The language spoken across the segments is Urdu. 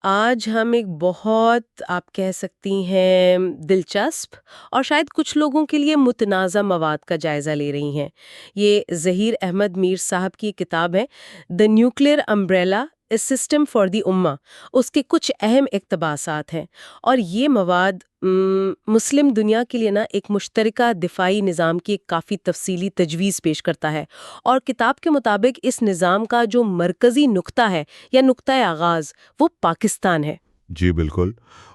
آج ہم ایک بہت آپ کہہ سکتی ہیں دلچسپ اور شاید کچھ لوگوں کے لیے متنازع مواد کا جائزہ لے رہی ہیں۔ یہ ظہیر احمد میر صاحب کی کتاب ہے "the nuclear umbrella a system for the امہ"۔ اس کے کچھ اہم اقتباسات ہیں اور یہ مواد مسلم دنیا کے لیے ایک مشترکہ دفاعی نظام کی ایک کافی تفصیلی تجویز پیش کرتا ہے، اور کتاب کے مطابق اس نظام کا جو مرکزی نقطہ ہے یا نقطۂ آغاز وہ پاکستان ہے۔ جی بالکل،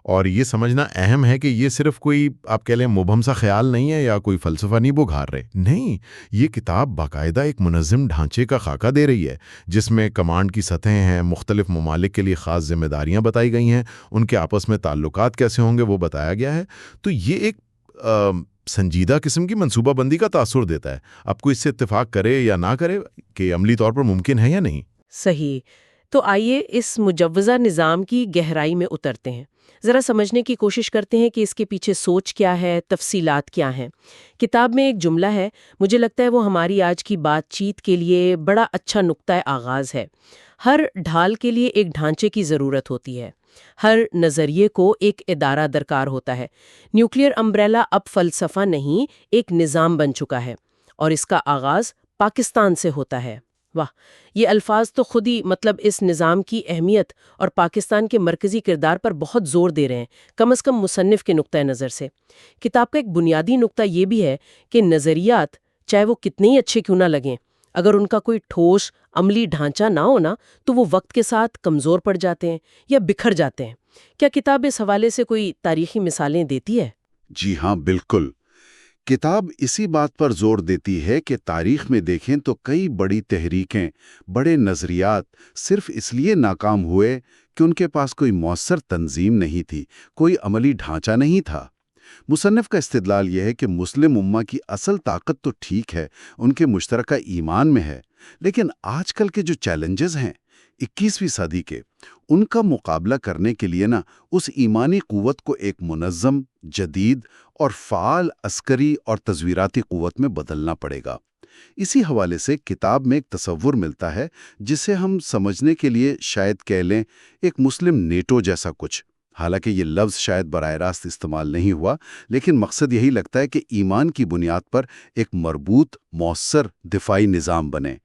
اور یہ سمجھنا اہم ہے کہ یہ صرف کوئی آپ کہہ لیں مبہم سا خیال نہیں ہے یا کوئی فلسفہ نہیں بگھار رہے، نہیں، یہ کتاب باقاعدہ ایک منظم ڈھانچے کا خاکہ دے رہی ہے جس میں کمانڈ کی سطحیں ہیں، مختلف ممالک کے لیے خاص ذمہ داریاں بتائی گئی ہیں، ان کے آپس میں تعلقات کیسے ہوں گے وہ بتایا گیا ہے۔ تو یہ ایک سنجیدہ قسم کی منصوبہ بندی کا تاثر دیتا ہے، آپ کو اس سے اتفاق کرے یا نہ کرے کہ عملی طور پر ممکن ہے یا نہیں۔ صحیح۔ تو آئیے اس مجوزہ نظام کی گہرائی میں اترتے ہیں، ذرا سمجھنے کی کوشش کرتے ہیں کہ اس کے پیچھے سوچ کیا ہے، تفصیلات کیا ہیں۔ کتاب میں ایک جملہ ہے، مجھے لگتا ہے وہ ہماری آج کی بات چیت کے لیے بڑا اچھا نقطۂ آغاز ہے۔ ہر ڈھال کے لیے ایک ڈھانچے کی ضرورت ہوتی ہے، ہر نظریے کو ایک ادارہ درکار ہوتا ہے۔ نیوکلیئر امبریلا اب فلسفہ نہیں، ایک نظام بن چکا ہے، اور اس کا آغاز پاکستان سے ہوتا ہے۔ واہ، یہ الفاظ تو خود ہی اس نظام کی اہمیت اور پاکستان کے مرکزی کردار پر بہت زور دے رہے ہیں، کم از کم مصنف کے نقطۂ نظر سے۔ کتاب کا ایک بنیادی نقطہ یہ بھی ہے کہ نظریات چاہے وہ کتنے ہی اچھے کیوں نہ لگیں، اگر ان کا کوئی ٹھوس عملی ڈھانچہ نہ ہونا تو وہ وقت کے ساتھ کمزور پڑ جاتے ہیں یا بکھر جاتے ہیں۔ کیا کتاب اس حوالے سے کوئی تاریخی مثالیں دیتی ہے؟ جی ہاں، بالکل۔ کتاب اسی بات پر زور دیتی ہے کہ تاریخ میں دیکھیں تو کئی بڑی تحریکیں، بڑے نظریات صرف اس لیے ناکام ہوئے کہ ان کے پاس کوئی مؤثر تنظیم نہیں تھی، کوئی عملی ڈھانچہ نہیں تھا۔ مصنف کا استدلال یہ ہے کہ مسلم امہ کی اصل طاقت تو ٹھیک ہے، ان کے مشترکہ ایمان میں ہے، لیکن آج کل کے جو چیلنجز ہیں 21ویں صدی کے، ان کا مقابلہ کرنے کے لیے اس ایمانی قوت کو ایک منظم، جدید اور فعال عسکری اور تصویراتی قوت میں بدلنا پڑے گا۔ اسی حوالے سے کتاب میں ایک تصور ملتا ہے جسے ہم سمجھنے کے لیے شاید کہہ لیں ایک مسلم نیٹو جیسا کچھ۔ حالانکہ یہ لفظ شاید براہ راست استعمال نہیں ہوا، لیکن مقصد یہی لگتا ہے کہ ایمان کی بنیاد پر ایک مربوط، مؤثر دفاعی نظام بنے۔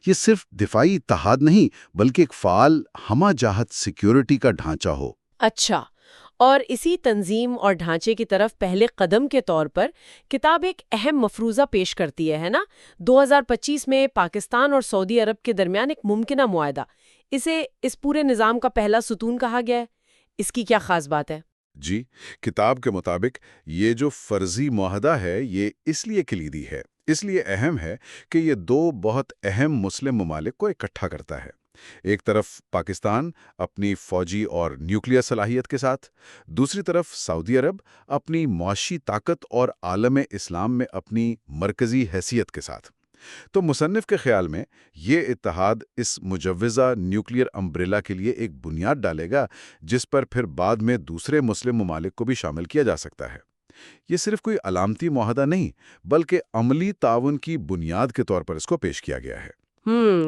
یہ صرف دفاعی اتحاد نہیں بلکہ ایک فعال، ہمہ جہت سیکیورٹی کا ڈھانچہ ہو۔ اچھا، اور اسی تنظیم اور ڈھانچے کی طرف پہلے قدم کے طور پر کتاب ایک اہم مفروضہ پیش کرتی ہے نا؟ 2025 میں پاکستان اور سعودی عرب کے درمیان ایک ممکنہ معاہدہ، اسے اس پورے نظام کا پہلا ستون کہا گیا ہے۔ اس کی کیا خاص بات ہے؟ جی، کتاب کے مطابق یہ جو فرضی معاہدہ ہے یہ اس لیے کلیدی ہے، اس لیے اہم ہے کہ یہ دو بہت اہم مسلم ممالک کو اکٹھا کرتا ہے۔ ایک طرف پاکستان اپنی فوجی اور نیوکلیئر صلاحیت کے ساتھ، دوسری طرف سعودی عرب اپنی معاشی طاقت اور عالم اسلام میں اپنی مرکزی حیثیت کے ساتھ۔ تو مصنف کے خیال میں یہ اتحاد اس مجوزہ نیوکلیئر امبریلا کے لیے ایک بنیاد ڈالے گا جس پر پھر بعد میں دوسرے مسلم ممالک کو بھی شامل کیا جا سکتا ہے۔ یہ صرف کوئی علامتی معاہدہ نہیں بلکہ عملی تعاون کی بنیاد کے طور پر اس کو پیش کیا گیا ہے۔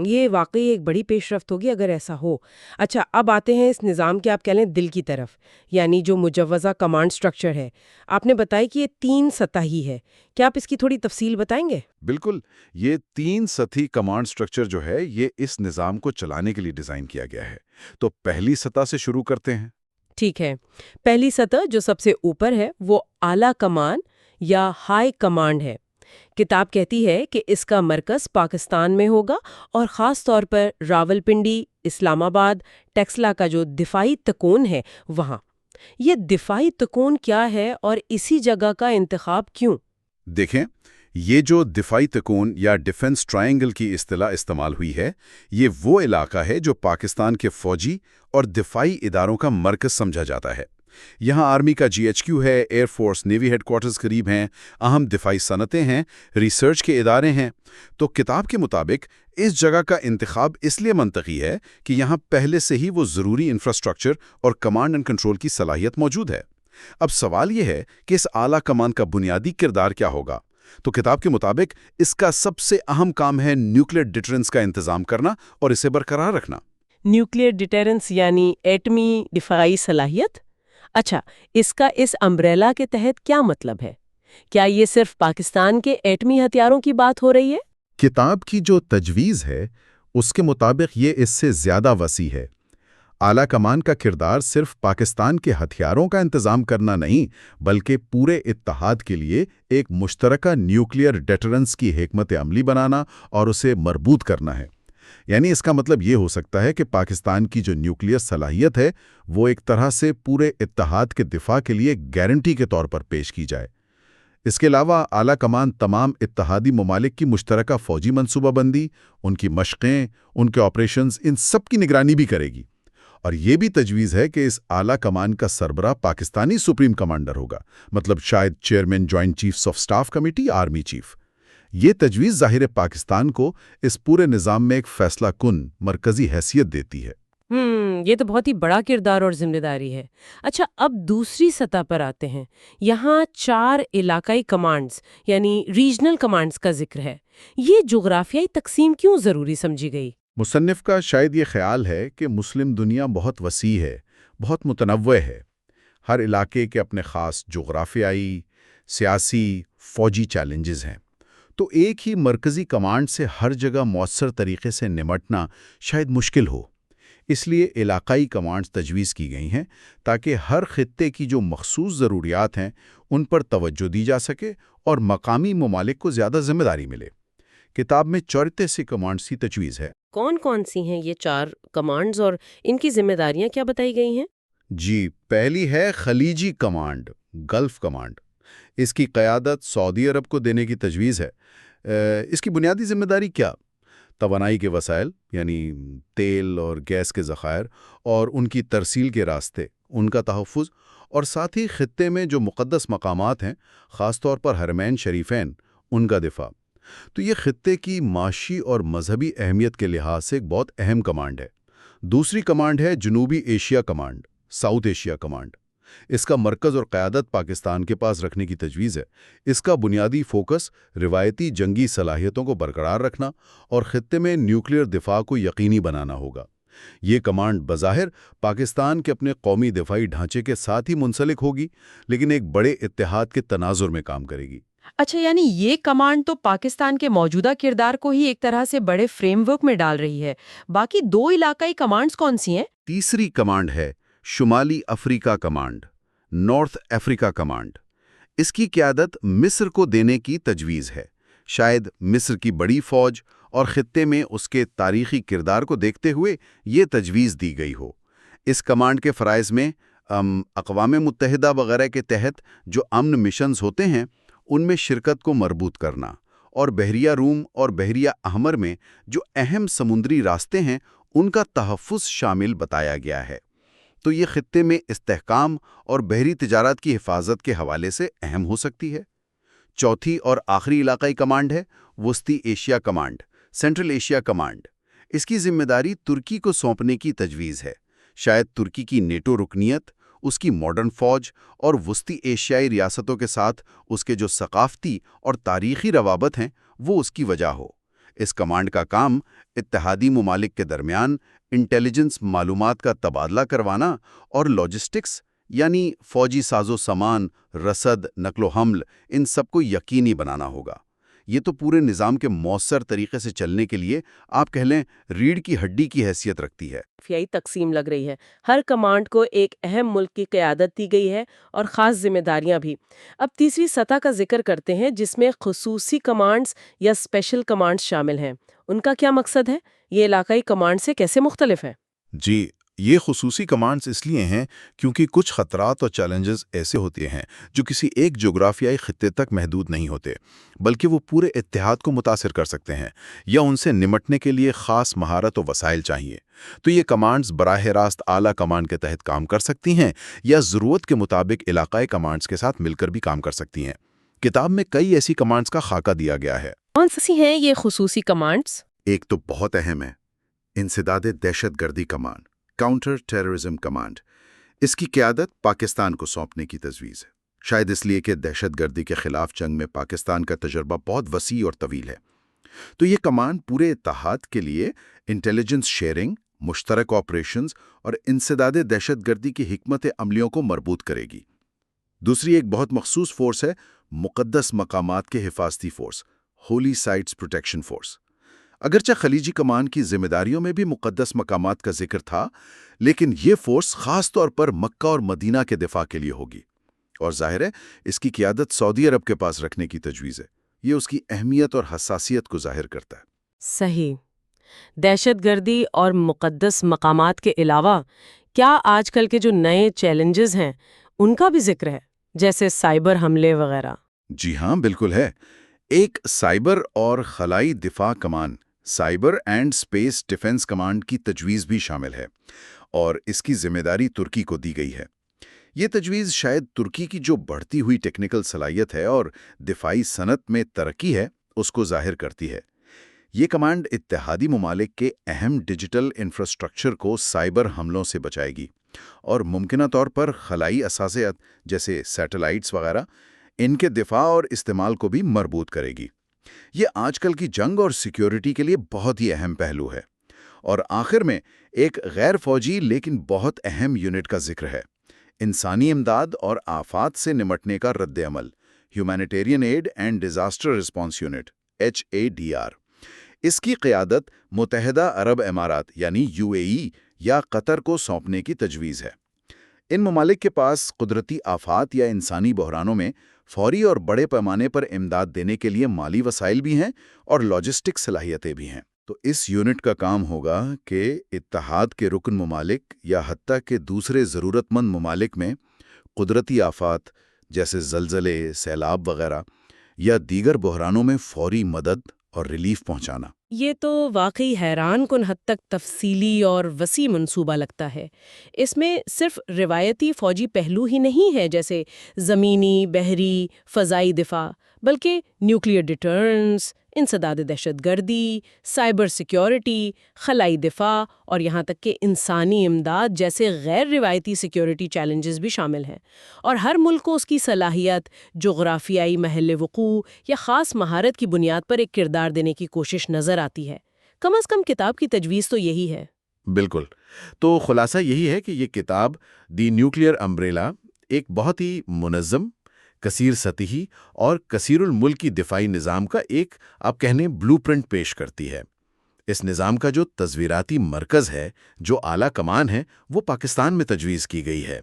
یہ واقعی ایک بڑی پیش رفت ہوگی اگر ایسا ہو۔ اچھا، اب آتے ہیں اس نظام کے آپ کہہ لیں دل کی طرف، یعنی جو مجوزہ کمانڈ سٹرکچر ہے۔ آپ نے بتایا کہ یہ 3 سطحی ہے، کیا آپ اس کی تھوڑی تفصیل بتائیں گے؟ بالکل، یہ 3 سطحی کمانڈ سٹرکچر جو ہے یہ اس نظام کو چلانے کے لیے ڈیزائن کیا گیا ہے۔ تو پہلی سطح سے شروع کرتے ہیں۔ ٹھیک ہے، پہلی سطح جو سب سے اوپر ہے وہ اعلیٰ کمان یا ہائی کمانڈ ہے۔ کتاب کہتی ہے کہ اس کا مرکز پاکستان میں ہوگا، اور خاص طور پر راولپنڈی، اسلام آباد، ٹیکسلا کا جو دفاعی تکون ہے وہاں۔ یہ دفاعی تکون کیا ہے اور اسی جگہ کا انتخاب کیوں؟ دیکھیں، یہ جو دفاعی تکون یا ڈیفنس ٹرائنگل کی اصطلاح استعمال ہوئی ہے، یہ وہ علاقہ ہے جو پاکستان کے فوجی اور دفاعی اداروں کا مرکز سمجھا جاتا ہے۔ یہاں آرمی کا GHQ ہے، air force navy headquarters قریب ہیں، اہم دفاعی صنعتیں ہیں، ریسرچ کے ادارے ہیں۔ تو کتاب کے مطابق اس جگہ کا انتخاب اس لیے منطقی ہے کہ یہاں پہلے سے ہی وہ ضروری انفراسٹرکچر اور کمانڈ اینڈ کنٹرول کی صلاحیت موجود ہے۔ اب سوال یہ ہے کہ اس اعلیٰ کمان کا بنیادی کردار کیا ہوگا؟ تو کتاب کے مطابق اس کا سب سے اہم کام ہے نیوکلیئر ڈیٹرنس کا انتظام کرنا اور اسے برقرار رکھنا۔ نیوکلیئر ڈیٹرنس یعنی ایٹمی دفاعی صلاحیت؟ اچھا، اس کا اس امبریلا کے تحت کیا مطلب ہے؟ کیا یہ صرف پاکستان کے ایٹمی ہتھیاروں کی بات ہو رہی ہے؟ کتاب کی جو تجویز ہے اس کے مطابق یہ اس سے زیادہ وسیع ہے۔ اعلیٰ کمان کا کردار صرف پاکستان کے ہتھیاروں کا انتظام کرنا نہیں، بلکہ پورے اتحاد کے لیے ایک مشترکہ نیوکلیئر ڈیٹرنس کی حکمت عملی بنانا اور اسے مربوط کرنا ہے۔ یعنی اس کا مطلب یہ ہو سکتا ہے کہ پاکستان کی جو نیوکلیئر صلاحیت ہے وہ ایک طرح سے پورے اتحاد کے دفاع کے لیے گارنٹی کے طور پر پیش کی جائے۔ اس کے علاوہ اعلیٰ کمان تمام اتحادی ممالک کی مشترکہ فوجی منصوبہ بندی، ان کی مشقیں، ان کے آپریشنز، ان سب کی نگرانی بھی کرے گی۔ اور یہ بھی تجویز ہے کہ اس اعلیٰ کمان کا سربراہ پاکستانی سپریم کمانڈر ہوگا، مطلب شاید chairman joint chiefs of staff committee, army chief. یہ تجویز ظاہر پاکستان کو اس پورے نظام میں ایک فیصلہ کن مرکزی حیثیت دیتی ہے۔ یہ تو بہت ہی بڑا کردار اور ذمہ داری ہے۔ اچھا، اب دوسری سطح پر آتے ہیں۔ یہاں 4 علاقائی کمانڈز یعنی ریجنل کمانڈز کا ذکر ہے۔ یہ جغرافیائی تقسیم کیوں ضروری سمجھی گئی؟ مصنف کا شاید یہ خیال ہے کہ مسلم دنیا بہت وسیع ہے، بہت متنوع ہے۔ ہر علاقے کے اپنے خاص جغرافیائی، سیاسی، فوجی چیلنجز ہیں۔ تو ایک ہی مرکزی کمانڈ سے ہر جگہ مؤثر طریقے سے نمٹنا شاید مشکل ہو۔ اس لیے علاقائی کمانڈز تجویز کی گئی ہیں تاکہ ہر خطے کی جو مخصوص ضروریات ہیں ان پر توجہ دی جا سکے اور مقامی ممالک کو زیادہ ذمہ داری ملے۔ کتاب میں 34 سی کمانڈز کی تجویز ہے۔ کون کون سی ہیں یہ 4 کمانڈز اور ان کی ذمہ داریاں کیا بتائی گئی ہیں؟ جی، پہلی ہے خلیجی کمانڈ، گلف کمانڈ۔ اس کی قیادت سعودی عرب کو دینے کی تجویز ہے۔ اس کی بنیادی ذمہ داری کیا؟ توانائی کے وسائل یعنی تیل اور گیس کے ذخائر اور ان کی ترسیل کے راستے، ان کا تحفظ، اور ساتھ ہی خطے میں جو مقدس مقامات ہیں، خاص طور پر حرمین شریفین، ان کا دفاع۔ تو یہ خطے کی معاشی اور مذہبی اہمیت کے لحاظ سے ایک بہت اہم کمانڈ ہے۔ دوسری کمانڈ ہے جنوبی Asia command, south Asia command. اس کا مرکز اور قیادت پاکستان کے پاس رکھنے کی تجویز ہے۔ اس کا بنیادی فوکس روایتی جنگی صلاحیتوں کو برقرار رکھنا اور خطے میں نیوکلیئر دفاع کو یقینی بنانا ہوگا۔ یہ کمانڈ بظاہر پاکستان کے اپنے قومی دفاعی ڈھانچے کے ساتھ ہی منسلک ہوگی، لیکن ایک بڑے اتحاد کے تناظر میں کام کرے گی۔ اچھا، یعنی یہ کمانڈ تو پاکستان کے موجودہ کردار کو ہی ایک طرح سے بڑے فریم ورک میں ڈال رہی ہے۔ باقی 2 علاقائی کمانڈز کون سی ہیں؟ تیسری کمانڈ ہے شمالی افریقہ کمانڈ، نارتھ افریقہ کمانڈ۔ اس کی قیادت مصر کو دینے کی تجویز ہے۔ شاید مصر کی بڑی فوج اور خطے میں اس کے تاریخی کردار کو دیکھتے ہوئے یہ تجویز دی گئی ہو۔ اس کمانڈ کے فرائض میں اقوام متحدہ وغیرہ کے تحت جو امن مشنز ہوتے ہیں ان میں شرکت کو مربوط کرنا، اور بحریہ روم اور بحریہ احمر میں جو اہم سمندری راستے ہیں ان کا تحفظ شامل بتایا گیا ہے۔ تو یہ خطے میں استحکام اور بحری تجارت کی حفاظت کے حوالے سے اہم ہو سکتی ہے۔ چوتھی اور آخری علاقائی کمانڈ ہے وسطی Asia command, central Asia command. اس کی ذمہ داری ترکی کو سونپنے کی تجویز ہے۔ شاید ترکی کی نیٹو رکنیت، اس کی ماڈرن فوج اور وسطی ایشیائی ریاستوں کے ساتھ اس کے جو ثقافتی اور تاریخی روابط ہیں وہ اس کی وجہ ہو۔ اس کمانڈ کا کام اتحادی ممالک کے درمیان انٹیلیجنس معلومات کا تبادلہ کروانا اور لاجسٹکس یعنی فوجی ساز و سامان، رسد، نقل و حمل، ان سب کو یقینی بنانا ہوگا۔ یہ تو پورے نظام کے مؤثر طریقے سے چلنے کے لیے آپ کہہ لیں ریڑھ کی ہڈی کی حیثیت رکھتی ہے۔ جغرافیائی تقسیم لگ رہی ہے۔ ہر کمانڈ کو ایک اہم ملک کی قیادت دی گئی ہے اور خاص ذمہ داریاں بھی۔ اب تیسری سطح کا ذکر کرتے ہیں جس میں خصوصی کمانڈز یا اسپیشل کمانڈز شامل ہیں۔ ان کا کیا مقصد ہے؟ یہ علاقائی کمانڈ سے کیسے مختلف ہے؟ جی، یہ خصوصی کمانڈز اس لیے ہیں کیونکہ کچھ خطرات اور چیلنجز ایسے ہوتے ہیں جو کسی ایک جغرافیائی خطے تک محدود نہیں ہوتے، بلکہ وہ پورے اتحاد کو متاثر کر سکتے ہیں، یا ان سے نمٹنے کے لیے خاص مہارت و وسائل چاہیے۔ تو یہ کمانڈز براہ راست اعلیٰ کمان کے تحت کام کر سکتی ہیں یا ضرورت کے مطابق علاقائی کمانڈز کے ساتھ مل کر بھی کام کر سکتی ہیں۔ کتاب میں کئی ایسی کمانڈز کا خاکہ دیا گیا ہے۔ کون سی ہیں یہ خصوصی کمانڈز؟ ایک تو بہت اہم ہے، انسداد دہشت گردی کمانڈ، کاؤنٹر ٹیررزم کمانڈ۔ اس کی قیادت پاکستان کو سونپنے کی تجویز ہے، شاید اس لیے کہ دہشت گردی کے خلاف جنگ میں پاکستان کا تجربہ بہت وسیع اور طویل ہے۔ تو یہ کمانڈ پورے اتحاد کے لیے انٹیلیجنس شیئرنگ مشترک آپریشنز اور انسداد دہشت گردی کی حکمت عملیوں کو مربوط کرے گی۔ دوسری ایک بہت مخصوص فورس ہے مقدس مقامات کے حفاظتی force, holy sites protection force. اگرچہ خلیجی کمان کی ذمہ داریوں میں بھی مقدس مقامات کا ذکر تھا، لیکن یہ فورس خاص طور پر مکہ اور مدینہ کے دفاع کے لیے ہوگی، اور ظاہر ہے اس کی قیادت سعودی عرب کے پاس رکھنے کی تجویز ہے۔ یہ اس کی اہمیت اور حساسیت کو ظاہر کرتا ہے۔ صحیح۔ دہشت گردی اور مقدس مقامات کے علاوہ کیا آج کل کے جو نئے چیلنجز ہیں ان کا بھی ذکر ہے، جیسے سائبر حملے وغیرہ؟ جی ہاں، بالکل ہے۔ ایک سائبر اور خلائی دفاع کمان، cyber and space defence command کی تجویز بھی شامل ہے، اور اس کی ذمہ داری ترکی کو دی گئی ہے۔ یہ تجویز شاید ترکی کی جو بڑھتی ہوئی ٹیکنیکل صلاحیت ہے اور دفاعی صنعت میں ترقی ہے اس کو ظاہر کرتی ہے۔ یہ کمانڈ اتحادی ممالک کے اہم ڈیجیٹل انفراسٹرکچر کو سائبر حملوں سے بچائے گی، اور ممکنہ طور پر خلائی اثاثیات جیسے سیٹلائٹس وغیرہ ان کے دفاع اور استعمال کو بھی مربوط کرے گی۔ یہ آج کل کی جنگ اور سیکیورٹی کے لیے بہت ہی اہم پہلو ہے۔ اور آخر میں ایک غیر فوجی لیکن بہت اہم یونٹ کا ذکر ہے، انسانی امداد اور آفات سے نمٹنے کا رد عمل، humanitarian aid and disaster response unit HADR۔ اس کی قیادت متحدہ عرب امارات یعنی UAE یا قطر کو سونپنے کی تجویز ہے۔ ان ممالک کے پاس قدرتی آفات یا انسانی بحرانوں میں فوری اور بڑے پیمانے پر امداد دینے کے لیے مالی وسائل بھی ہیں اور لاجسٹک صلاحیتیں بھی ہیں۔ تو اس یونٹ کا کام ہوگا کہ اتحاد کے رکن ممالک یا حتیٰ کہ دوسرے ضرورت مند ممالک میں قدرتی آفات جیسے زلزلے، سیلاب وغیرہ یا دیگر بحرانوں میں فوری مدد اور ریلیف پہنچانا۔ یہ تو واقعی حیران کن حد تک تفصیلی اور وسیع منصوبہ لگتا ہے۔ اس میں صرف روایتی فوجی پہلو ہی نہیں ہے جیسے زمینی، بحری، فضائی دفاع، بلکہ نیوکلیئر ڈیٹرنس، انسداد دہشت گردی، سائبر سیکیورٹی، خلائی دفاع اور یہاں تک کہ انسانی امداد جیسے غیر روایتی سیکیورٹی چیلنجز بھی شامل ہیں۔ اور ہر ملک کو اس کی صلاحیت، جغرافیائی محل وقوع یا خاص مہارت کی بنیاد پر ایک کردار دینے کی کوشش نظر آتی ہے۔ کم از کم کتاب کی تجویز تو یہی ہے۔ بالکل۔ تو خلاصہ یہی ہے کہ یہ کتاب دی نیوکلیئر امبریلا ایک بہت ہی منظم، کثیر سطحی اور کثیر الملکی دفاعی نظام کا ایک آپ کہنے بلو پرنٹ پیش کرتی ہے۔ اس نظام کا جو تصویراتی مرکز ہے، جو اعلیٰ کمان ہے، وہ پاکستان میں تجویز کی گئی ہے،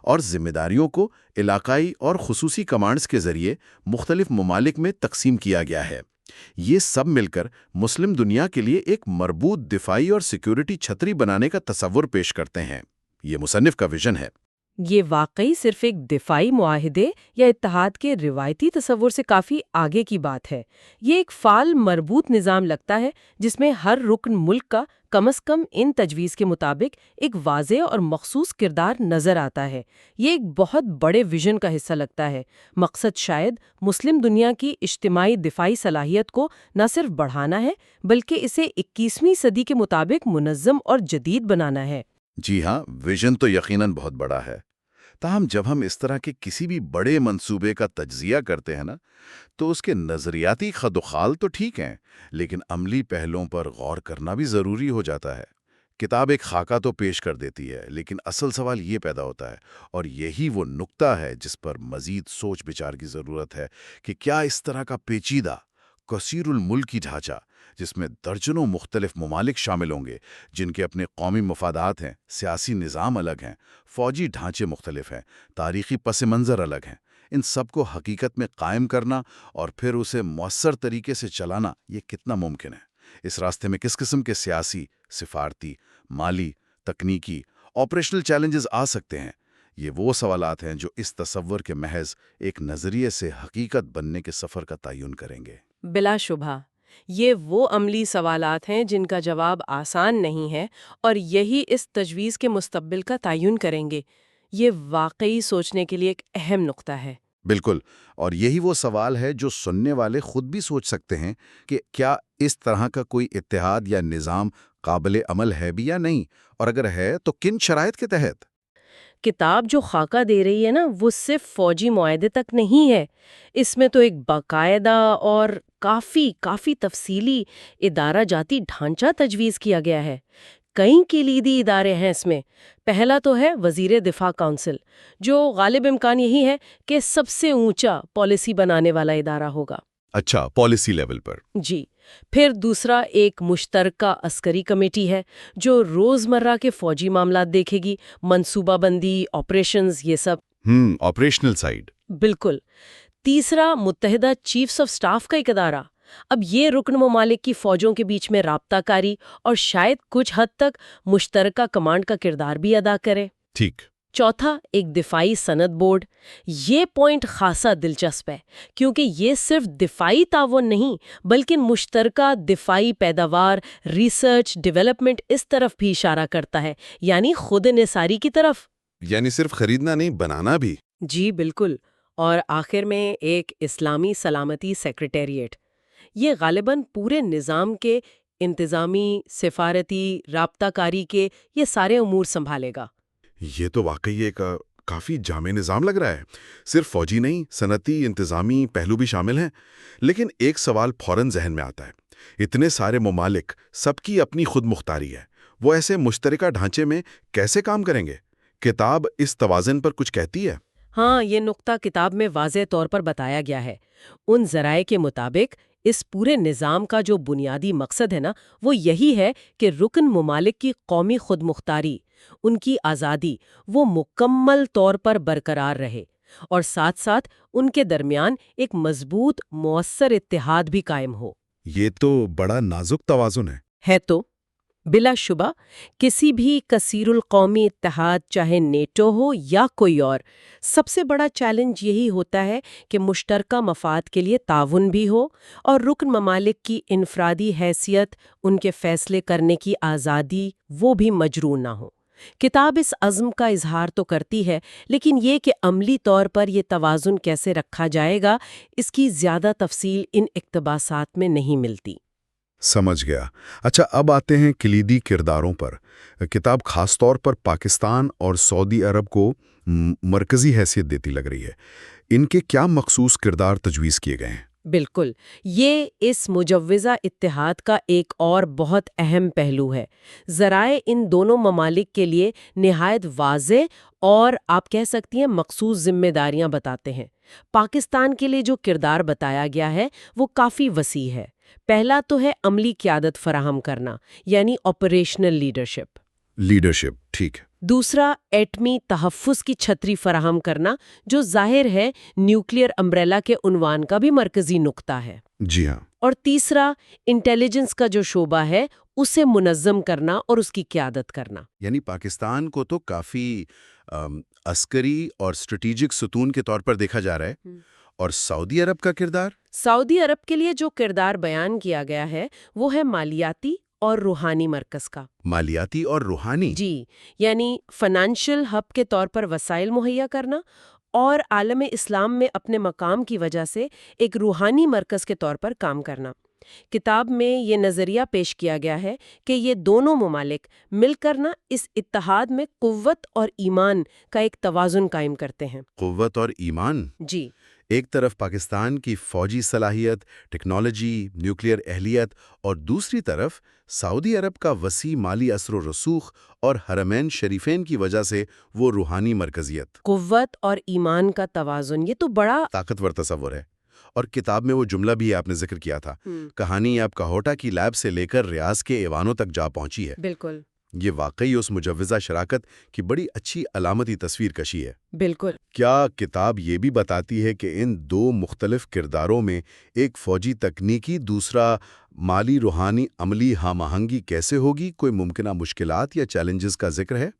اور ذمہ داریوں کو علاقائی اور خصوصی کمانڈز کے ذریعے مختلف ممالک میں تقسیم کیا گیا ہے۔ یہ سب مل کر مسلم دنیا کے لیے ایک مربوط دفاعی اور سیکیورٹی چھتری بنانے کا تصور پیش کرتے ہیں۔ یہ مصنف کا ویژن ہے۔ یہ واقعی صرف ایک دفاعی معاہدے یا اتحاد کے روایتی تصور سے کافی آگے کی بات ہے۔ یہ ایک فعال مربوط نظام لگتا ہے جس میں ہر رکن ملک کا کم از کم ان تجویز کے مطابق ایک واضح اور مخصوص کردار نظر آتا ہے۔ یہ ایک بہت بڑے ویژن کا حصہ لگتا ہے۔ مقصد شاید مسلم دنیا کی اجتماعی دفاعی صلاحیت کو نہ صرف بڑھانا ہے بلکہ اسے 21ویں صدی کے مطابق منظم اور جدید بنانا ہے۔ جی ہاں، ویژن تو یقیناً بہت بڑا ہے۔ تاہم جب ہم اس طرح کے کسی بھی بڑے منصوبے کا تجزیہ کرتے ہیں نا، تو اس کے نظریاتی خد و خال تو ٹھیک ہیں، لیکن عملی پہلوؤں پر غور کرنا بھی ضروری ہو جاتا ہے۔ کتاب ایک خاکہ تو پیش کر دیتی ہے، لیکن اصل سوال یہ پیدا ہوتا ہے، اور یہی وہ نقطہ ہے جس پر مزید سوچ بچار کی ضرورت ہے کہ کیا اس طرح کا پیچیدہ، کثیر الملکی ڈھانچہ جس میں درجنوں مختلف ممالک شامل ہوں گے، جن کے اپنے قومی مفادات ہیں، سیاسی نظام الگ ہیں، فوجی ڈھانچے مختلف ہیں، تاریخی پس منظر الگ ہیں، ان سب کو حقیقت میں قائم کرنا اور پھر اسے مؤثر طریقے سے چلانا، یہ کتنا ممکن ہے؟ اس راستے میں کس قسم کے سیاسی، سفارتی، مالی، تکنیکی، آپریشنل چیلنجز آ سکتے ہیں؟ یہ وہ سوالات ہیں جو اس تصور کے محض ایک نظریے سے حقیقت بننے کے سفر کا تعین کریں گے۔ بلا شبہ یہ وہ عملی سوالات ہیں جن کا جواب آسان نہیں ہے، اور یہی اس تجویز کے مستقبل کا تعین کریں گے۔ یہ واقعی سوچنے کے لیے ایک اہم نقطہ ہے۔ بالکل، اور یہی وہ سوال ہے جو سننے والے خود بھی سوچ سکتے ہیں کہ کیا اس طرح کا کوئی اتحاد یا نظام قابل عمل ہے بھی یا نہیں، اور اگر ہے تو کن شرائط کے تحت؟ کتاب جو خاکہ دے رہی ہے نا، وہ صرف فوجی معاہدے تک نہیں ہے۔ اس میں تو ایک باقاعدہ اور کافی تفصیلی ادارہ جاتی ڈھانچہ تجویز کیا گیا ہے۔ کئی کلیدی ادارے ہیں اس میں۔ پہلا تو ہے وزیر دفاع کونسل، جو غالب امکان یہی ہے کہ سب سے اونچا پالیسی بنانے والا ادارہ ہوگا۔ اچھا، پالیسی لیول پر۔ جی۔ پھر دوسرا ایک مشترکہ عسکری کمیٹی ہے جو روزمرہ کے فوجی معاملات دیکھے گی، منصوبہ بندی، آپریشنز، یہ سب۔ Operational side. بالکل۔ تیسرا متحدہ چیفز آف سٹاف کا ایک ادارہ۔ اب یہ رکن ممالک کی فوجوں کے بیچ میں رابطہ کاری اور شاید کچھ حد تک مشترکہ کمانڈ کا کردار بھی ادا کرے۔ ٹھیک۔ چوتھا ایک دفاعی صنعت بورڈ۔ یہ پوائنٹ خاصا دلچسپ ہے کیونکہ یہ صرف دفاعی تعاون نہیں بلکہ مشترکہ دفاعی پیداوار، ریسرچ، ڈیولپمنٹ اس طرف بھی اشارہ کرتا ہے، یعنی خود انحصاری کی طرف۔ یعنی صرف خریدنا نہیں، بنانا بھی۔ جی بالکل۔ اور آخر میں ایک اسلامی سلامتی سیکریٹریٹ۔ یہ غالباً پورے نظام کے انتظامی، سفارتی، رابطہ کاری کے یہ سارے امور سنبھالے گا۔ یہ تو واقعی ایک کافی جامع نظام لگ رہا ہے۔ صرف فوجی نہیں، صنعتی، انتظامی پہلو بھی شامل ہیں۔ لیکن ایک سوال فوراً ذہن میں آتا ہے، اتنے سارے ممالک، سب کی اپنی خود مختاری ہے، وہ ایسے مشترکہ ڈھانچے میں کیسے کام کریں گے؟ کتاب اس توازن پر کچھ کہتی ہے؟ ہاں، یہ نقطہ کتاب میں واضح طور پر بتایا گیا ہے۔ ان ذرائع کے مطابق اس پورے نظام کا جو بنیادی مقصد ہے نا، وہ یہی ہے کہ رکن ممالک کی قومی خود مختاری، ان کی آزادی، وہ مکمل طور پر برقرار رہے اور ساتھ ساتھ ان کے درمیان ایک مضبوط، مؤثر اتحاد بھی قائم ہو۔ یہ تو بڑا نازک توازن ہے تو بلا شبہ کسی بھی کثیر القومی اتحاد، چاہے نیٹو ہو یا کوئی اور، سب سے بڑا چیلنج یہی ہوتا ہے کہ مشترکہ مفاد کے لیے تعاون بھی ہو اور رکن ممالک کی انفرادی حیثیت، ان کے فیصلے کرنے کی آزادی، وہ بھی مجروح نہ ہو۔ کتاب اس عزم کا اظہار تو کرتی ہے، لیکن یہ کہ عملی طور پر یہ توازن کیسے رکھا جائے گا، اس کی زیادہ تفصیل ان اقتباسات میں نہیں ملتی۔ سمجھ گیا۔ اچھا، اب آتے ہیں کلیدی کرداروں پر۔ کتاب خاص طور پر پاکستان اور سعودی عرب کو مرکزی حیثیت دیتی لگ رہی ہے۔ ان کے کیا مخصوص کردار تجویز کیے گئے ہیں؟ بالکل، یہ اس مجوزہ اتحاد کا ایک اور بہت اہم پہلو ہے۔ ذرائع ان دونوں ممالک کے لیے نہایت واضح اور آپ کہہ سکتی ہیں مخصوص ذمہ داریاں بتاتے ہیں۔ پاکستان کے لیے جو کردار بتایا گیا ہے وہ کافی وسیع ہے۔ پہلا تو ہے عملی قیادت فراہم کرنا، یعنی آپریشنل لیڈرشپ۔ ٹھیک ہے۔ دوسرا ایٹمی تحفظ کی چھتری فراہم کرنا، جو ظاہر ہے نیوکلیئر امبریلا کے عنوان کا بھی مرکزی نقطہ ہے۔ جی ہاں۔ اور تیسرا انٹیلیجنس کا جو شعبہ ہے اسے منظم کرنا اور اس کی قیادت کرنا۔ یعنی پاکستان کو تو کافی عسکری اور اسٹریٹجک ستون کے طور پر دیکھا جا رہا ہے، اور سعودی عرب کا کردار؟ سعودی عرب کے لیے جو کردار بیان کیا گیا ہے وہ ہے مالیاتی اور روحانی مرکز کا۔ مالیاتی اور روحانی؟ جی، یعنی فنانشل ہب کے طور پر وسائل مہیا کرنا اور عالم اسلام میں اپنے مقام کی وجہ سے ایک روحانی مرکز کے طور پر کام کرنا۔ کتاب میں یہ نظریہ پیش کیا گیا ہے کہ یہ دونوں ممالک مل کر اس اتحاد میں قوت اور ایمان کا ایک توازن قائم کرتے ہیں۔ قوت اور ایمان؟ جی۔ ایک طرف پاکستان کی فوجی صلاحیت، ٹیکنالوجی، نیوکلیئر اہلیت، اور دوسری طرف سعودی عرب کا وسیع مالی اثر و رسوخ اور حرمین شریفین کی وجہ سے وہ روحانی مرکزیت۔ قوت اور ایمان کا توازن، یہ تو بڑا طاقتور تصور ہے۔ اور کتاب میں وہ جملہ بھی آپ نے ذکر کیا تھا، کہانی اب کہوٹا کی لیب سے لے کر ریاض کے ایوانوں تک جا پہنچی ہے۔ بالکل، یہ واقعی اس مجوزہ شراکت کی بڑی اچھی علامتی تصویر کشی ہے۔ بالکل۔ کیا کتاب یہ بھی بتاتی ہے کہ ان دو مختلف کرداروں میں ایک فوجی تکنیکی، دوسرا مالی روحانی عملی ہم آہنگی کیسے ہوگی؟ کوئی ممکنہ مشکلات یا چیلنجز کا ذکر ہے؟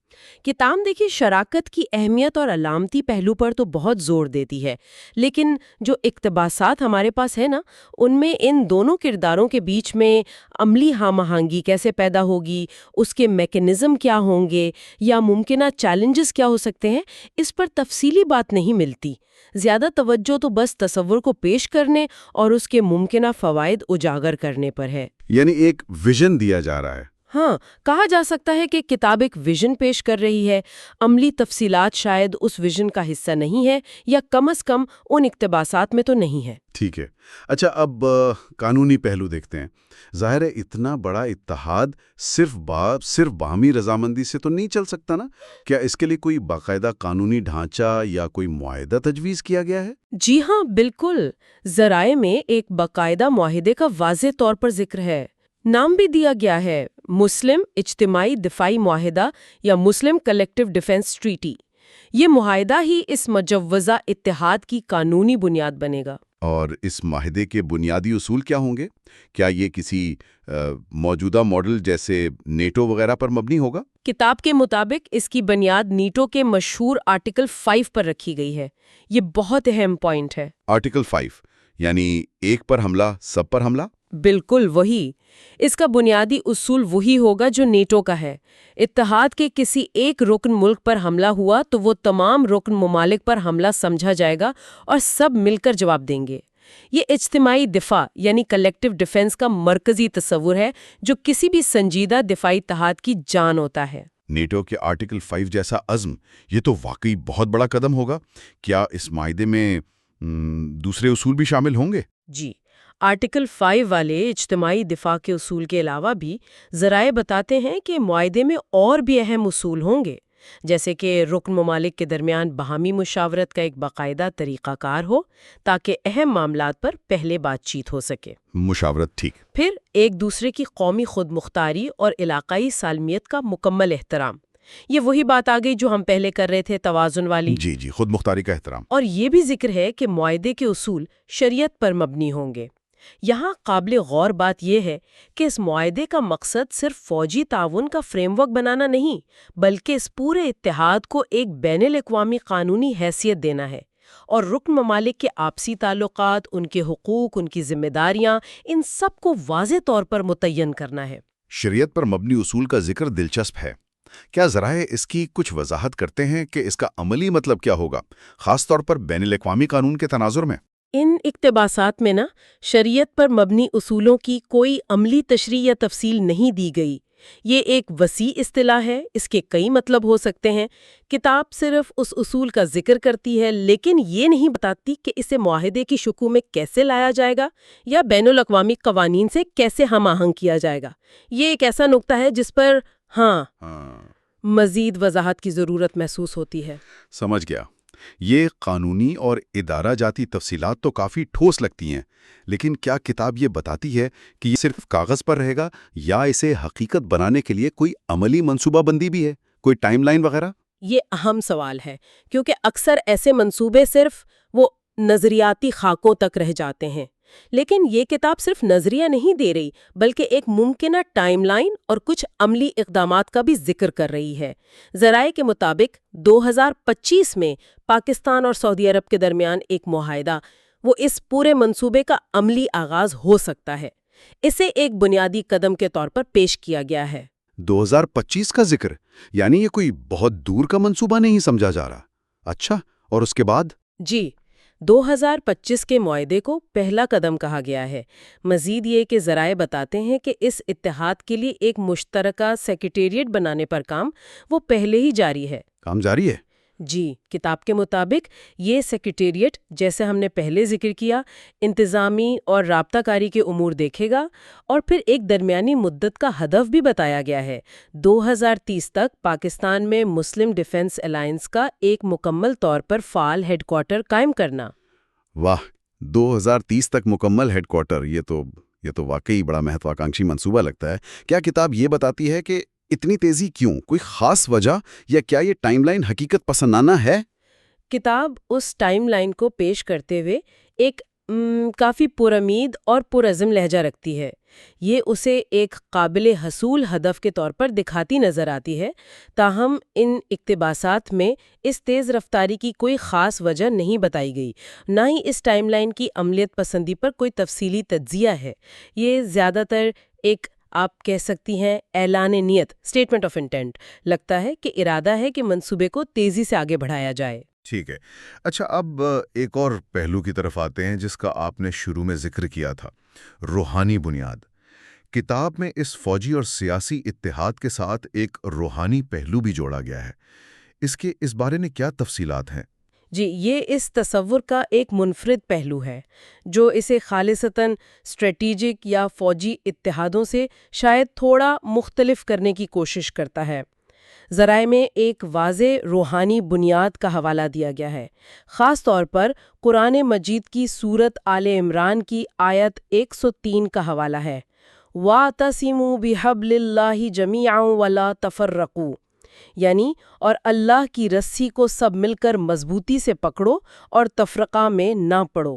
کتاب دیکھیے شراکت کی اہمیت اور علامتی پہلو پر تو بہت زور دیتی ہے، لیکن جو اقتباسات ہمارے پاس ہے نا، ان میں ان دونوں کرداروں کے بیچ میں عملی ہم آہنگی کیسے پیدا ہوگی، اس کے میکینزم کیا ہوں گے یا ممکنہ چیلنجز کیا ہو سکتے ہیں، اس پر تفصیلی بات نہیں ملتی۔ زیادہ توجہ تو بس تصور کو پیش کرنے اور اس کے ممکنہ فوائد اجاگر کرنے پر ہے۔ یعنی ایک ویژن دیا جا رہا ہے۔ ہاں، کہا جا سکتا ہے کہ کتاب ایک ویژن پیش کر رہی ہے، عملی تفصیلات شاید اس ویژن کا حصہ نہیں ہے یا کم از کم ان اقتباسات میں تو نہیں ہے۔ ٹھیک ہے۔ اچھا، اب قانونی پہلو دیکھتے ہیں۔ ظاہر ہے اتنا بڑا اتحاد صرف باہمی رضامندی سے تو نہیں چل سکتا نا؟ کیا اس کے لیے کوئی باقاعدہ قانونی ڈھانچہ یا کوئی معاہدہ تجویز کیا گیا ہے؟ جی ہاں، بالکل۔ ذرائع میں ایک باقاعدہ معاہدے کا واضح طور پر ذکر ہے، نام بھی دیا گیا ہے، مسلم اجتماعی دفاعی معاہدہ یا مسلم کلیکٹیو ڈیفنس ٹریٹی۔ یہ معاہدہ ہی اس مجوزہ اتحاد کی قانونی بنیاد بنے گا۔ اور اس معاہدے کے بنیادی اصول کیا ہوں گے؟ کیا یہ کسی موجودہ ماڈل جیسے نیٹو وغیرہ پر مبنی ہوگا؟ کتاب کے مطابق اس کی بنیاد نیٹو کے مشہور آرٹیکل 5 پر رکھی گئی ہے۔ یہ بہت اہم پوائنٹ ہے۔ آرٹیکل 5 یعنی ایک پر حملہ سب پر حملہ؟ بالکل وہی۔ اس کا بنیادی اصول وہی ہوگا جو نیٹو کا ہے۔ اتحاد کے کسی ایک رکن ملک پر حملہ ہوا تو وہ تمام رکن ممالک پر حملہ سمجھا جائے گا اور سب مل کر جواب دیں گے۔ یہ اجتماعی دفاع یعنی کلیکٹیو ڈیفنس کا مرکزی تصور ہے جو کسی بھی سنجیدہ دفاعی اتحاد کی جان ہوتا ہے۔ نیٹو کے آرٹیکل 5 جیسا عزم، یہ تو واقعی بہت بڑا قدم ہوگا۔ کیا اس معاہدے میں دوسرے اصول بھی شامل ہوں گے؟ جی، آرٹیکل 5 والے اجتماعی دفاع کے اصول کے علاوہ بھی ذرائع بتاتے ہیں کہ معاہدے میں اور بھی اہم اصول ہوں گے، جیسے کہ رکن ممالک کے درمیان باہمی مشاورت کا ایک باقاعدہ طریقہ کار ہو تاکہ اہم معاملات پر پہلے بات چیت ہو سکے۔ مشاورت، ٹھیک۔ پھر ایک دوسرے کی قومی خود مختاری اور علاقائی سالمیت کا مکمل احترام۔ یہ وہی بات آ گئی جو ہم پہلے کر رہے تھے، توازن والی۔ جی، خود مختاری کا احترام۔ اور یہ بھی ذکر ہے کہ معاہدے کے اصول شریعت پر مبنی ہوں گے۔ یہاں قابل غور بات یہ ہے کہ اس معاہدے کا مقصد صرف فوجی تعاون کا فریم ورک بنانا نہیں، بلکہ اس پورے اتحاد کو ایک بین الاقوامی قانونی حیثیت دینا ہے، اور رکن ممالک کے آپسی تعلقات، ان کے حقوق، ان کی ذمہ داریاں، ان سب کو واضح طور پر متعین کرنا ہے۔ شریعت پر مبنی اصول کا ذکر دلچسپ ہے۔ کیا ذرائع اس کی کچھ وضاحت کرتے ہیں کہ اس کا عملی مطلب کیا ہوگا، خاص طور پر بین الاقوامی قانون کے تناظر میں؟ ان اقتباسات میں شریعت پر مبنی اصولوں کی کوئی عملی تشریح یا تفصیل نہیں دی گئی۔ یہ ایک وسیع اصطلاح ہے، اس کے کئی مطلب ہو سکتے ہیں۔ کتاب صرف اس اصول کا ذکر کرتی ہے، لیکن یہ نہیں بتاتی کہ اسے معاہدے کی شکوہ میں کیسے لایا جائے گا یا بین الاقوامی قوانین سے کیسے ہم آہنگ کیا جائے گا۔ یہ ایک ایسا نقطہ ہے جس پر مزید وضاحت کی ضرورت محسوس ہوتی ہے۔ سمجھ گیا۔ یہ قانونی اور ادارہ جاتی تفصیلات تو کافی ٹھوس لگتی ہیں، لیکن کیا کتاب یہ بتاتی ہے کہ یہ صرف کاغذ پر رہے گا یا اسے حقیقت بنانے کے لیے کوئی عملی منصوبہ بندی بھی ہے، کوئی ٹائم لائن وغیرہ؟ یہ اہم سوال ہے، کیونکہ اکثر ایسے منصوبے صرف وہ نظریاتی خاکوں تک رہ جاتے ہیں۔ لیکن یہ کتاب صرف نظریہ نہیں دے رہی، بلکہ ایک ممکنہ ٹائم لائن اور کچھ عملی اقدامات کا بھی ذکر کر رہی ہے۔ ذرائع کے مطابق 2025 میں پاکستان اور سعودی عرب کے درمیان ایک معاہدہ، وہ اس پورے منصوبے کا عملی آغاز ہو سکتا ہے۔ اسے ایک بنیادی قدم کے طور پر پیش کیا گیا ہے۔ 2025 کا ذکر، یعنی یہ کوئی بہت دور کا منصوبہ نہیں سمجھا جا رہا۔ اچھا، اور اس کے بعد؟ جی، 2025 کے معاہدے کو پہلا قدم کہا گیا ہے۔ مزید یہ کہ ذرائع بتاتے ہیں کہ اس اتحاد کے لیے ایک مشترکہ سیکریٹریٹ بنانے پر کام وہ پہلے ہی جاری ہے۔ کام جاری ہے؟ جی، کتاب کے مطابق یہ سیکریٹریٹ، جیسے ہم نے پہلے ذکر کیا، انتظامی اور رابطہ کاری کے امور دیکھے گا، اور پھر ایک درمیانی مدت کا ہدف بھی بتایا گیا ہے، 2030 تک پاکستان میں مسلم ڈیفنس الائنس کا ایک مکمل طور پر فعال ہیڈ کوارٹر قائم کرنا۔ واہ، 2030 تک مکمل ہیڈ کوارٹر، یہ تو واقعی بڑا مہتواکانکشی منصوبہ لگتا ہے۔ کیا کتاب یہ بتاتی ہے کہ اتنی تیزی کیوں؟ کوئی خاص وجہ، یا کیا یہ ٹائم لائن حقیقت پسندانہ ہے؟ کتاب اس ٹائم لائن کو پیش کرتے ہوئے ایک کافی پرامید اور پرعزم لہجہ رکھتی ہے۔ یہ اسے ایک قابل حصول ہدف کے طور پر دکھاتی نظر آتی ہے، تاہم ان اقتباسات میں اس تیز رفتاری کی کوئی خاص وجہ نہیں بتائی گئی، نہ ہی اس ٹائم لائن کی عملیت پسندی پر کوئی تفصیلی تجزیہ ہے۔ یہ زیادہ تر ایک، آپ کہہ سکتی ہیں، اعلان نیت، اسٹیٹمنٹ آف انٹینٹ لگتا ہے کہ ارادہ ہے کہ منصوبے کو تیزی سے آگے بڑھایا جائے۔ ٹھیک ہے۔ اچھا، اب ایک اور پہلو کی طرف آتے ہیں جس کا آپ نے شروع میں ذکر کیا تھا، روحانی بنیاد۔ کتاب میں اس فوجی اور سیاسی اتحاد کے ساتھ ایک روحانی پہلو بھی جوڑا گیا ہے۔ اس بارے میں کیا تفصیلات ہیں؟ جی، یہ اس تصور کا ایک منفرد پہلو ہے جو اسے خالصتاً اسٹریٹجک یا فوجی اتحادوں سے شاید تھوڑا مختلف کرنے کی کوشش کرتا ہے۔ ذرائع میں ایک واضح روحانی بنیاد کا حوالہ دیا گیا ہے، خاص طور پر قرآن مجید کی سورت آل عمران کی آیت 103 کا حوالہ ہے، وَاعْتَصِمُوا بِحَبْلِ اللَّهِ جَمِيعًا وَلَا تَفَرَّقُوا، یعنی اور اللہ کی رسی کو سب مل کر مضبوطی سے پکڑو اور تفرقہ میں نہ پڑو۔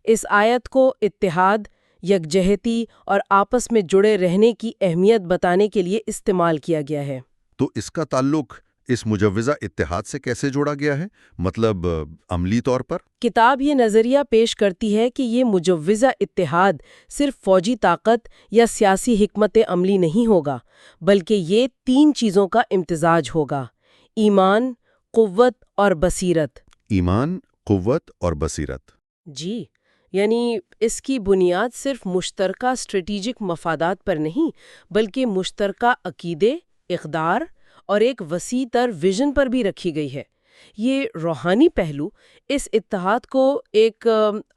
اس آیت کو اتحاد، یکجہتی اور آپس میں جڑے رہنے کی اہمیت بتانے کے لیے استعمال کیا گیا ہے۔ تو اس کا تعلق اس مجوزہ اتحاد سے کیسے جوڑا گیا ہے؟ مطلب عملی طور پر؟ کتاب یہ نظریہ پیش کرتی ہے کہ یہ مجوزہ اتحاد صرف فوجی طاقت یا سیاسی حکمت عملی نہیں ہوگا، بلکہ یہ 3 چیزوں کا امتزاج ہوگا: ایمان، قوت اور بصیرت۔ ایمان، قوت اور بصیرت۔ جی، یعنی اس کی بنیاد صرف مشترکہ اسٹریٹجک مفادات پر نہیں، بلکہ مشترکہ عقیدے، اقدار اور ایک وسیع تر ویژن پر بھی رکھی گئی ہے۔ یہ روحانی پہلو اس اتحاد کو ایک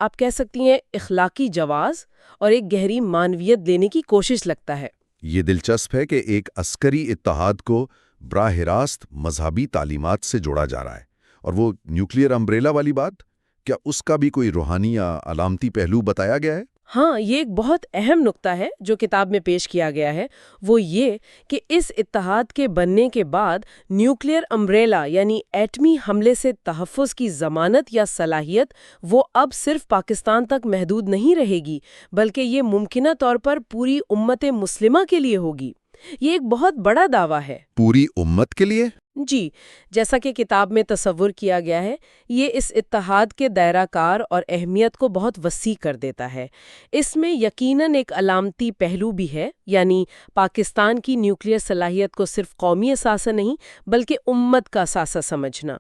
آپ کہہ سکتی ہیں اخلاقی جواز اور ایک گہری معنویت دینے کی کوشش لگتا ہے۔ یہ دلچسپ ہے کہ ایک عسکری اتحاد کو براہ راست مذہبی تعلیمات سے جوڑا جا رہا ہے، اور وہ نیوکلیئر امبریلا والی بات، کیا اس کا بھی کوئی روحانی یا علامتی پہلو بتایا گیا ہے؟ ہاں، یہ ایک بہت اہم نقطہ ہے جو کتاب میں پیش کیا گیا ہے، وہ یہ کہ اس اتحاد کے بننے کے بعد نیوکلیئر امبریلا یعنی ایٹمی حملے سے تحفظ کی ضمانت یا صلاحیت وہ اب صرف پاکستان تک محدود نہیں رہے گی، بلکہ یہ ممکنہ طور پر پوری امت مسلمہ کے لیے ہوگی۔ یہ ایک بہت بڑا دعویٰ ہے۔ پوری امت کے لیے؟ جی، جیسا کہ کتاب میں تصور کیا گیا ہے، یہ اس اتحاد کے دائرہ کار اور اہمیت کو بہت وسیع کر دیتا ہے۔ اس میں یقیناً ایک علامتی پہلو بھی ہے، یعنی پاکستان کی نیوکلیئر صلاحیت کو صرف قومی اثاثہ نہیں بلکہ امت کا اثاثہ سمجھنا۔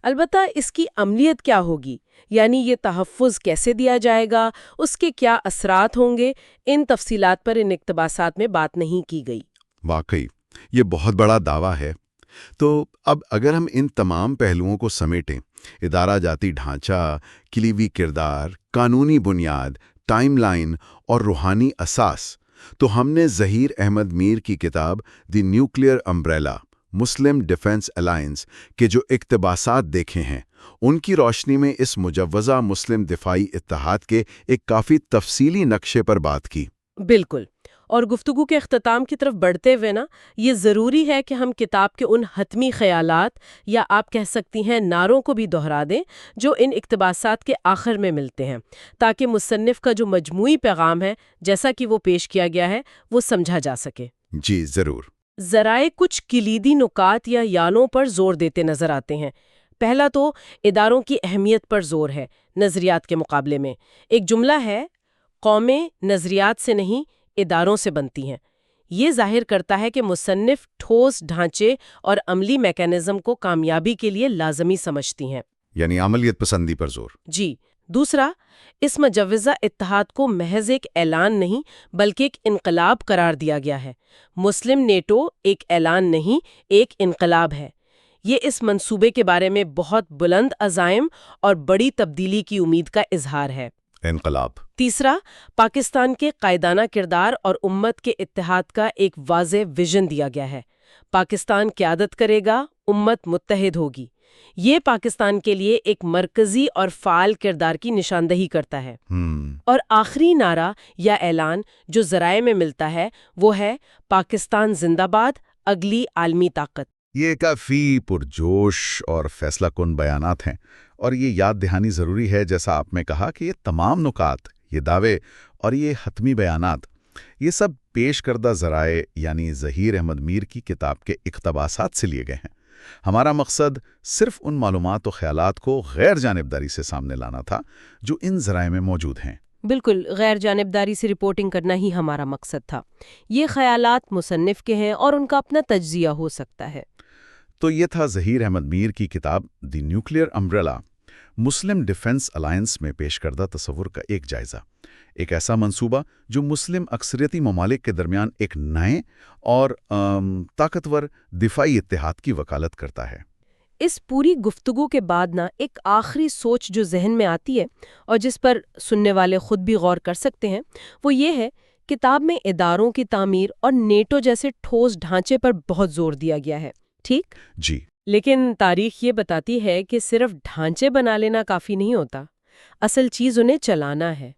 البتہ اس کی عملیت کیا ہوگی، یعنی یہ تحفظ کیسے دیا جائے گا، اس کے کیا اثرات ہوں گے، ان تفصیلات پر ان اقتباسات میں بات نہیں کی گئی۔ واقعی یہ بہت بڑا دعویٰ ہے۔ تو اب اگر ہم ان تمام پہلوؤں کو سمیٹیں، ادارہ جاتی ڈھانچہ، کلیدی کردار، قانونی بنیاد، ٹائم لائن اور روحانی اساس، تو ہم نے ظہیر احمد میر کی کتاب دی نیوکلیئر امبریلا مسلم ڈیفنس الائنس کے جو اقتباسات دیکھے ہیں، ان کی روشنی میں اس مجوزہ مسلم دفاعی اتحاد کے ایک کافی تفصیلی نقشے پر بات کی۔ بالکل، اور گفتگو کے اختتام کی طرف بڑھتے ہوئے یہ ضروری ہے کہ ہم کتاب کے ان حتمی خیالات یا آپ کہہ سکتی ہیں نعروں کو بھی دہرا دیں جو ان اقتباسات کے آخر میں ملتے ہیں، تاکہ مصنف کا جو مجموعی پیغام ہے جیسا کہ وہ پیش کیا گیا ہے وہ سمجھا جا سکے۔ جی ضرور۔ ذرائع کچھ کلیدی نکات یا یانوں پر زور دیتے نظر آتے ہیں۔ پہلا تو اداروں کی اہمیت پر زور ہے نظریات کے مقابلے میں۔ ایک جملہ ہے، قومیں نظریات سے نہیں اداروں سے بنتی ہیں۔ یہ ظاہر کرتا ہے کہ مصنف ٹھوس ڈھانچے اور عملی میکانزم کو کامیابی کے لیے لازمی سمجھتی ہیں، یعنی عملیت پسندی پر زور۔ جی۔ دوسرا، اس مجوزہ اتحاد کو محض ایک اعلان نہیں بلکہ ایک انقلاب قرار دیا گیا ہے۔ مسلم نیٹو ایک اعلان نہیں، ایک انقلاب ہے۔ یہ اس منصوبے کے بارے میں بہت بلند عزائم اور بڑی تبدیلی کی امید کا اظہار ہے۔ انقلاب۔ تیسرا، پاکستان کے قائدانہ کردار اور امت کے اتحاد کا ایک واضح ویژن دیا گیا ہے۔ پاکستان قیادت کرے گا، امت متحد ہوگی۔ یہ پاکستان کے لیے ایک مرکزی اور فعال کردار کی نشاندہی کرتا ہے۔ اور آخری نعرہ یا اعلان جو ذرائع میں ملتا ہے وہ ہے پاکستان زندہ باد، اگلی عالمی طاقت۔ یہ کافی پرجوش اور فیصلہ کن بیانات ہیں، اور یہ یاد دہانی ضروری ہے جیسا آپ نے کہا کہ یہ تمام نکات، یہ دعوے اور یہ حتمی بیانات، یہ سب پیش کردہ ذرائع یعنی ظہیر احمد میر کی کتاب کے اقتباسات سے لیے گئے ہیں۔ ہمارا مقصد صرف ان معلومات و خیالات کو غیر جانبداری سے سامنے لانا تھا جو ان ذرائع میں موجود ہیں۔ بالکل، غیر جانبداری سے رپورٹنگ کرنا ہی ہمارا مقصد تھا۔ یہ خیالات مصنف کے ہیں اور ان کا اپنا تجزیہ ہو سکتا ہے۔ تو یہ تھا ظہیر احمد میر کی کتاب دی نیوکلیئر امبریلا مسلم ڈیفنس الائنس میں پیش کردہ تصور کا ایک جائزہ، ایک ایسا منصوبہ جو مسلم اکثریتی ممالک کے درمیان ایک نئے اور طاقتور دفاعی اتحاد کی وکالت کرتا ہے۔ اس پوری گفتگو کے بعد ایک آخری سوچ جو ذہن میں آتی ہے اور جس پر سننے والے خود بھی غور کر سکتے ہیں، وہ یہ ہے کتاب میں اداروں کی تعمیر اور نیٹو جیسے ٹھوس ڈھانچے پر بہت زور دیا گیا ہے، ٹھیک؟ جی، لیکن تاریخ یہ بتاتی ہے کہ صرف ڈھانچے بنا لینا کافی نہیں ہوتا، اصل چیز انہیں چلانا ہے۔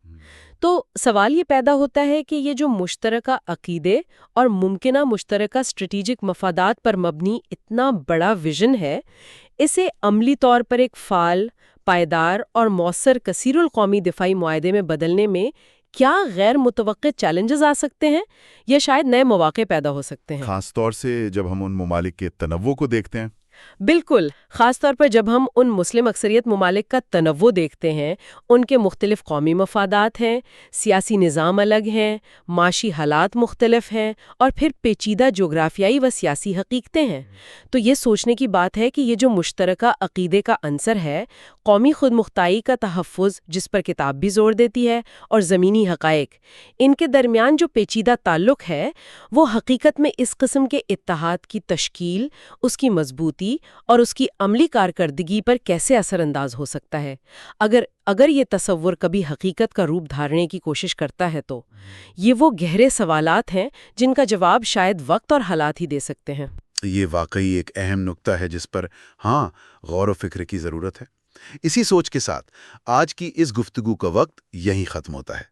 تو سوال یہ پیدا ہوتا ہے کہ یہ جو مشترکہ عقیدے اور ممکنہ مشترکہ اسٹریٹجک مفادات پر مبنی اتنا بڑا ویژن ہے، اسے عملی طور پر ایک فعال، پائیدار اور مؤثر کثیر القومی دفاعی معاہدے میں بدلنے میں کیا غیر متوقع چیلنجز آ سکتے ہیں یا شاید نئے مواقع پیدا ہو سکتے ہیں؟ خاص طور سے جب ہم ان ممالک کے تنوع کو دیکھتے ہیں۔ بالکل، خاص طور پر جب ہم ان مسلم اکثریت ممالک کا تنوع دیکھتے ہیں، ان کے مختلف قومی مفادات ہیں، سیاسی نظام الگ ہیں، معاشی حالات مختلف ہیں، اور پھر پیچیدہ جغرافیائی و سیاسی حقیقتیں ہیں، تو یہ سوچنے کی بات ہے کہ یہ جو مشترکہ عقیدے کا عنصر ہے، قومی خود مختاری کا تحفظ جس پر کتاب بھی زور دیتی ہے، اور زمینی حقائق، ان کے درمیان جو پیچیدہ تعلق ہے، وہ حقیقت میں اس قسم کے اتحاد کی تشکیل، اس کی مضبوطی اور اس کی عملی کارکردگی پر کیسے اثر انداز ہو سکتا ہے اگر یہ تصور کبھی حقیقت کا روپ دھارنے کی کوشش کرتا ہے تو یہ وہ گہرے سوالات ہیں جن کا جواب شاید وقت اور حالات ہی دے سکتے ہیں۔ یہ واقعی ایک اہم نکتہ ہے جس پر غور و فکر کی ضرورت ہے۔ اسی سوچ کے ساتھ آج کی اس گفتگو کا وقت یہیں ختم ہوتا ہے۔